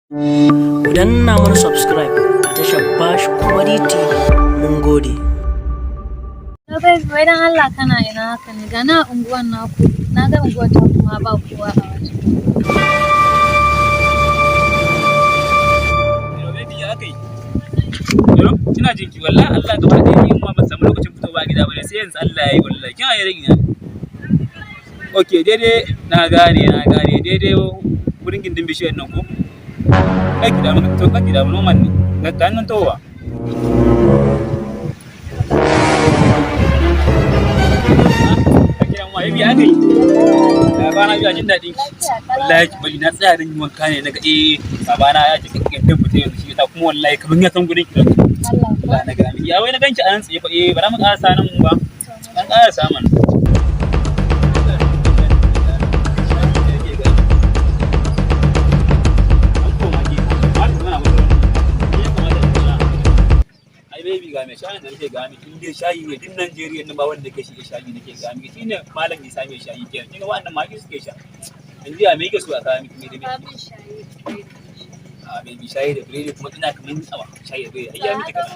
Ku danna mana subscribe a tashar Bash Comedy TV. Mun gode. Wai dan Allah kana ina haka ne? Ga na unguwan naku. Na ga unguwar ta kuma ba kowa a waje. Hello baby, ya kai? Hello, kina jin ki wallahi Allah gaba ɗaya ni ma ban samu lokacin fitowa gida bane sai yanzu Allah ya yi wallahi. Kin ayi rage ina? Okay, daidai na gane daidai wurin gindin bishiyar nan ko? Kai ki damu noman ne. Ga nan towa. Baby ya kai? Babana ya jin daɗin ki. Wallahi bari na tsaya dan yi wanka ne naga babana ya ji kakkin fita yanzu shi ta kuma wallahi kamar ya san gurin ki. Allah na ga miki. Ya wai na ganki a nan tsaye fa bara mu ƙara sanan mu ba. Dan ƙara saman. Baby ga mai shayin da nake ga miki in dai shayi ne din Najeriya nan ba wanda ke shi shayi nake ga miki shine malam Isa mai shayi kenan kinga wannan maki suke sha yanzu ya me yake so a kawo miki me da me baby shayi da biredi kuma ina kaman tsawa shayi da biredi ai ya miki kaza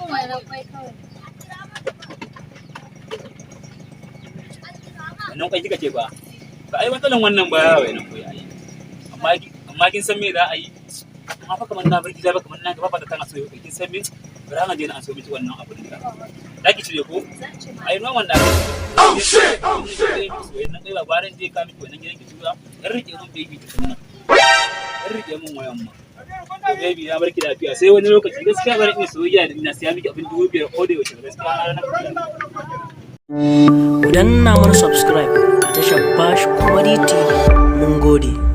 nan kai kika ce ba ai matsalan wannan ba wai nan koyi ai amma kin san me za a yi amma fa kamar na bar gida ba kamar na gaba ba ta tana so kin san me bara na je na so miki wannan abu da zaki cire ko ai noman da oh shit wannan kai ba baran je ka miki wannan gidan ki tura dan rike mun baby ki sunna dan rike mun wayan ma baby na barki lafiya sai wani lokaci gaskiya bari ina soyayya da ina siya miki abin 5,000 ko da yaushe gaskiya na Ku danna mana subscribe a tashar Bash Comedy TV. Mun gode.